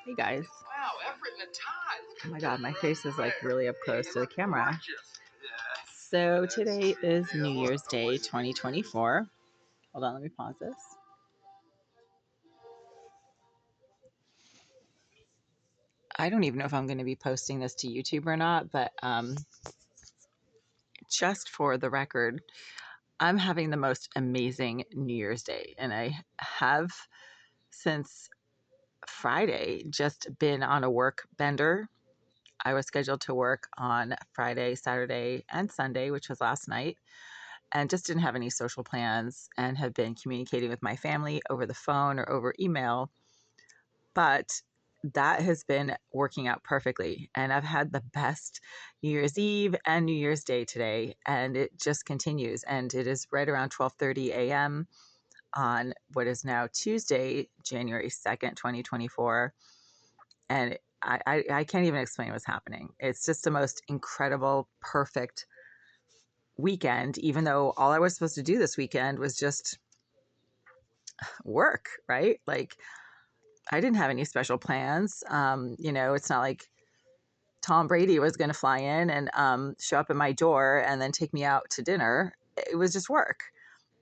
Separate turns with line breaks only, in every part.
Hey guys. Oh my God, my face is like really up close to the camera. So today is New Year's Day 2024. Hold on, let me pause this. I don't even know if I'm going to be posting this to YouTube or not, but just for the record, I'm having the most amazing New Year's Day, and I have since Friday just been on a work bender. I was scheduled to work on Friday, Saturday, and Sunday, which was last night, and just didn't have any social plans and have been communicating with my family over the phone or over email. But that has been working out perfectly. And I've had the best New Year's Eve and New Year's Day today, and it just continues. And it is right around 12:30 a.m. on what is now Tuesday, January 2nd, 2024. And I can't even explain what's happening. It's just the most incredible, perfect weekend, even though all I was supposed to do this weekend was just work, right? Like I didn't have any special plans. It's not like Tom Brady was going to fly in and show up at my door and then take me out to dinner. It was just work.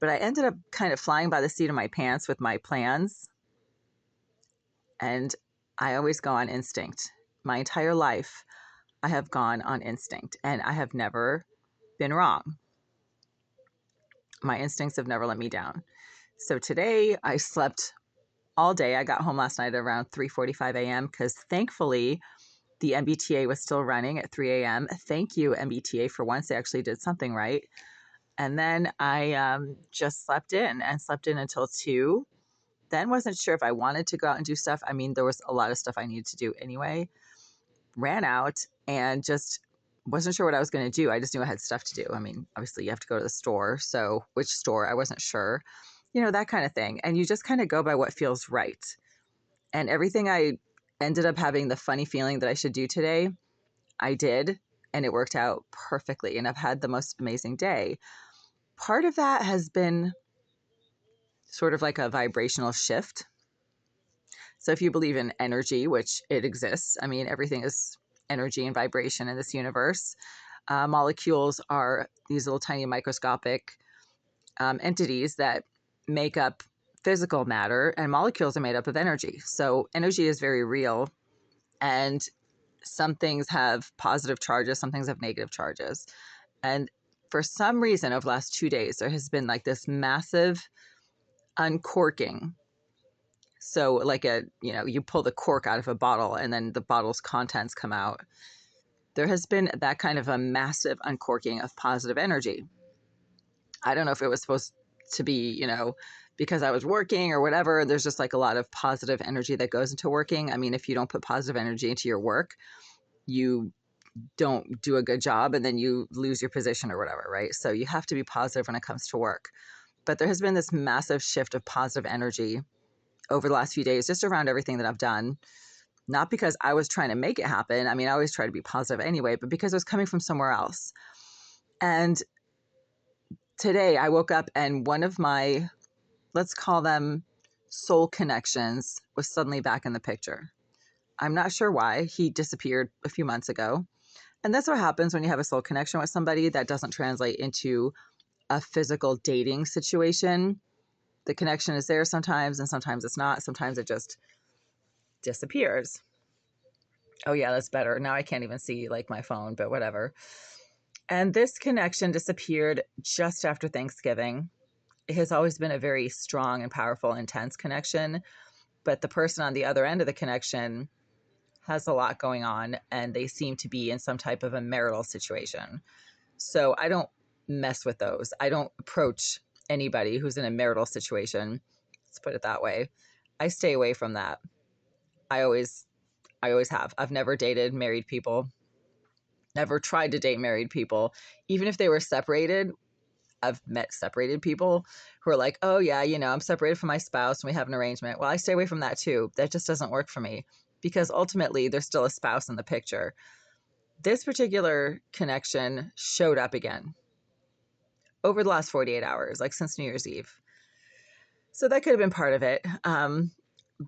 But I ended up kind of flying by the seat of my pants with my plans. And I always go on instinct. My entire life, I have gone on instinct, and I have never been wrong. My instincts have never let me down. So today I slept all day. I got home last night around 3:45 a.m. because thankfully the MBTA was still running at 3 a.m. Thank you, MBTA, for once they actually did something right. And then I just slept in until 2. Then wasn't sure if I wanted to go out and do stuff. I mean, there was a lot of stuff I needed to do anyway. Ran out and just wasn't sure what I was going to do. I just knew I had stuff to do. I mean, obviously you have to go to the store. So which store? I wasn't sure. That kind of thing. And you just kind of go by what feels right. And everything I ended up having the funny feeling that I should do today, I did. And it worked out perfectly. And I've had the most amazing day. Part of that has been sort of like a vibrational shift. So if you believe in energy, which it exists, I mean, everything is energy and vibration in this universe. Molecules are these little tiny microscopic entities that make up physical matter, and molecules are made up of energy. So energy is very real, and some things have positive charges, some things have negative charges. And for some reason, over the last 2 days, there has been like this massive uncorking. So like you pull the cork out of a bottle and then the bottle's contents come out. There has been that kind of a massive uncorking of positive energy. I don't know if it was supposed to be, because I was working or whatever. There's just like a lot of positive energy that goes into working. I mean, if you don't put positive energy into your work, you don't do a good job and then you lose your position or whatever, right? So you have to be positive when it comes to work. But there has been this massive shift of positive energy over the last few days, just around everything that I've done. Not because I was trying to make it happen. I mean, I always try to be positive anyway, but because it was coming from somewhere else. And today I woke up and one of my, let's call them soul connections, was suddenly back in the picture. I'm not sure why. He disappeared a few months ago. And that's what happens when you have a soul connection with somebody that doesn't translate into a physical dating situation. The connection is there sometimes, and sometimes it's not. Sometimes it just disappears. Oh yeah, that's better. Now I can't even see like my phone, but whatever. And this connection disappeared just after Thanksgiving. It has always been a very strong and powerful, intense connection, but the person on the other end of the connection has a lot going on, and they seem to be in some type of a marital situation. So I don't mess with those. I don't approach anybody who's in a marital situation. Let's put it that way. I stay away from that. I always have. I've never dated married people, never tried to date married people. Even if they were separated, I've met separated people who are like, oh yeah, I'm separated from my spouse and we have an arrangement. Well, I stay away from that too. That just doesn't work for me because ultimately there's still a spouse in the picture. This particular connection showed up again over the last 48 hours, like since New Year's Eve. So that could have been part of it.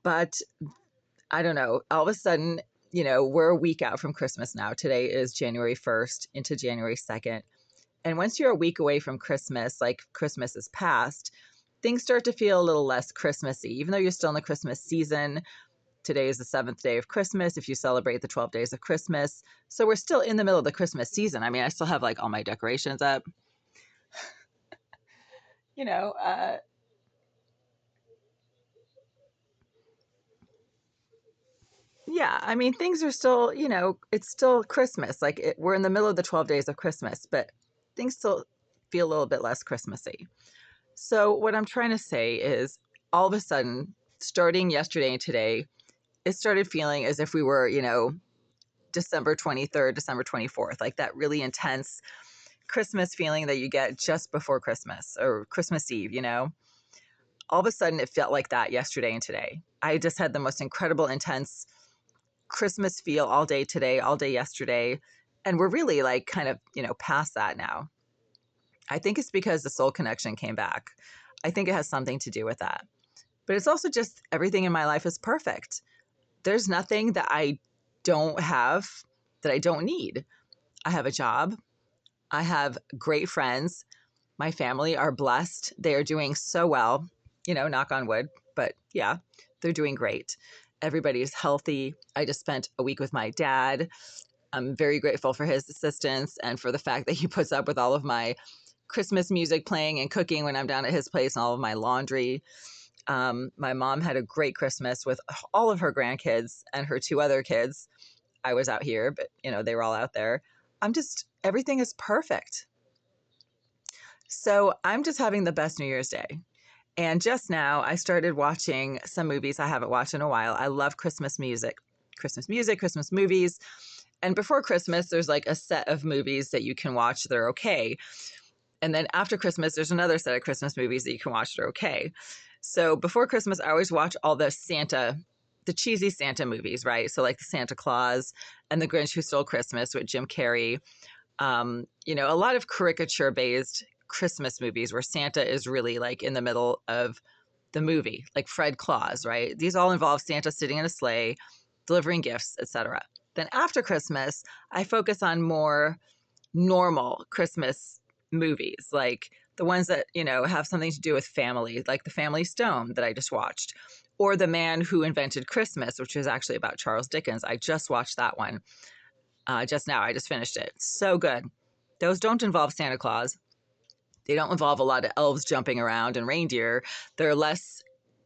But I don't know. All of a sudden, we're a week out from Christmas now. Today is January 1st into January 2nd. And once you're a week away from Christmas, like Christmas is past, things start to feel a little less Christmassy, even though you're still in the Christmas season. Today is the seventh day of Christmas if you celebrate the 12 days of Christmas. So we're still in the middle of the Christmas season. I mean, I still have like all my decorations up. You know, uh, yeah, I mean, things are still, it's still Christmas. Like we're in the middle of the 12 days of Christmas, but things still feel a little bit less Christmassy. So, what I'm trying to say is all of a sudden, starting yesterday and today, it started feeling as if we were, December 23rd, December 24th, like that really intense Christmas feeling that you get just before Christmas or Christmas Eve, All of a sudden, it felt like that yesterday and today. I just had the most incredible, intense Christmas feel all day today, all day yesterday. And we're really like kind of, past that now. I think it's because the soul connection came back. I think it has something to do with that. But it's also just everything in my life is perfect. There's nothing that I don't have that I don't need. I have a job. I have great friends. My family are blessed. They are doing so well, knock on wood. But yeah, they're doing great. Everybody's healthy. I just spent a week with my dad. I'm very grateful for his assistance and for the fact that he puts up with all of my Christmas music playing and cooking when I'm down at his place and all of my laundry. My mom had a great Christmas with all of her grandkids and her two other kids. I was out here, but they were all out there. Everything is perfect. So I'm just having the best New Year's Day. And just now I started watching some movies I haven't watched in a while. I love Christmas music, Christmas movies. And before Christmas, there's like a set of movies that you can watch that are okay. And then after Christmas, there's another set of Christmas movies that you can watch that are okay. So before Christmas, I always watch all the cheesy Santa movies, right? So like the Santa Claus and The Grinch Who Stole Christmas with Jim Carrey. A lot of caricature-based Christmas movies where Santa is really like in the middle of the movie, like Fred Claus, right? These all involve Santa sitting in a sleigh, delivering gifts, etc. Then after Christmas, I focus on more normal Christmas movies, like the ones that, have something to do with family, like The Family Stone that I just watched, or The Man Who Invented Christmas, which is actually about Charles Dickens. I just watched that one just now. I just finished it. So good. Those don't involve Santa Claus. They don't involve a lot of elves jumping around and reindeer. They're less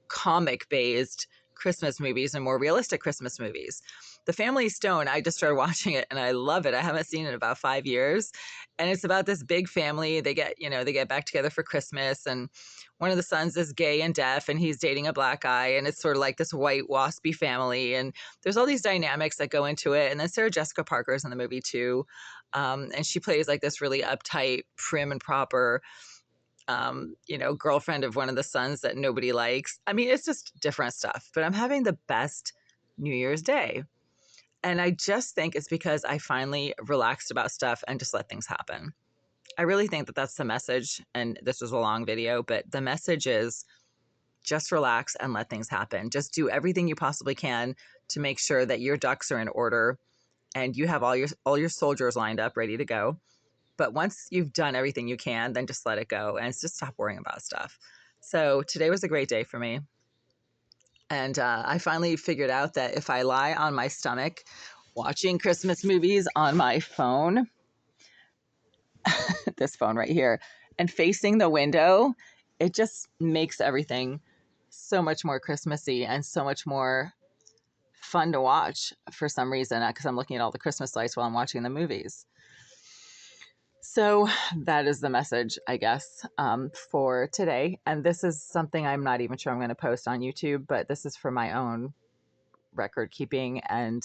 comic based Christmas movies and more realistic Christmas movies. The Family Stone, I just started watching it and I love it. I haven't seen it in about 5 years. And it's about this big family. They get back together for Christmas, and one of the sons is gay and deaf and he's dating a black guy, and it's sort of like this white waspy family. And there's all these dynamics that go into it. And then Sarah Jessica Parker's in the movie too. And she plays like this really uptight, prim and proper girlfriend of one of the sons that nobody likes. I mean, it's just different stuff, but I'm having the best New Year's Day. And I just think it's because I finally relaxed about stuff and just let things happen. I really think that that's the message. And this was a long video, but the message is just relax and let things happen. Just do everything you possibly can to make sure that your ducks are in order and you have all your soldiers lined up, ready to go. But once you've done everything you can, then just let it go and just stop worrying about stuff. So today was a great day for me. And I finally figured out that if I lie on my stomach watching Christmas movies on my phone, this phone right here, and facing the window, it just makes everything so much more Christmassy and so much more fun to watch for some reason, because I'm looking at all the Christmas lights while I'm watching the movies. So that is the message, I guess, for today. And this is something I'm not even sure I'm going to post on YouTube, but this is for my own record keeping. And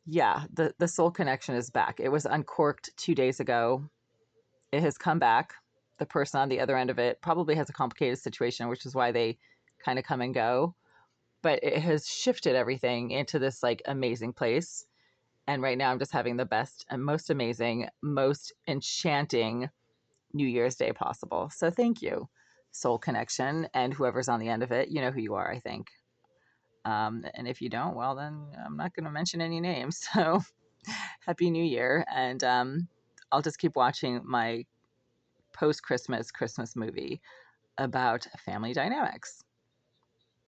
yeah, the soul connection is back. It was uncorked 2 days ago. It has come back. The person on the other end of it probably has a complicated situation, which is why they kind of come and go. But it has shifted everything into this like amazing place. And right now I'm just having the best and most amazing, most enchanting New Year's Day possible. So thank you, Soul Connection, and whoever's on the end of it. You know who you are, I think. And if you don't, well, then I'm not going to mention any names. So Happy New Year. And I'll just keep watching my post Christmas movie about family dynamics.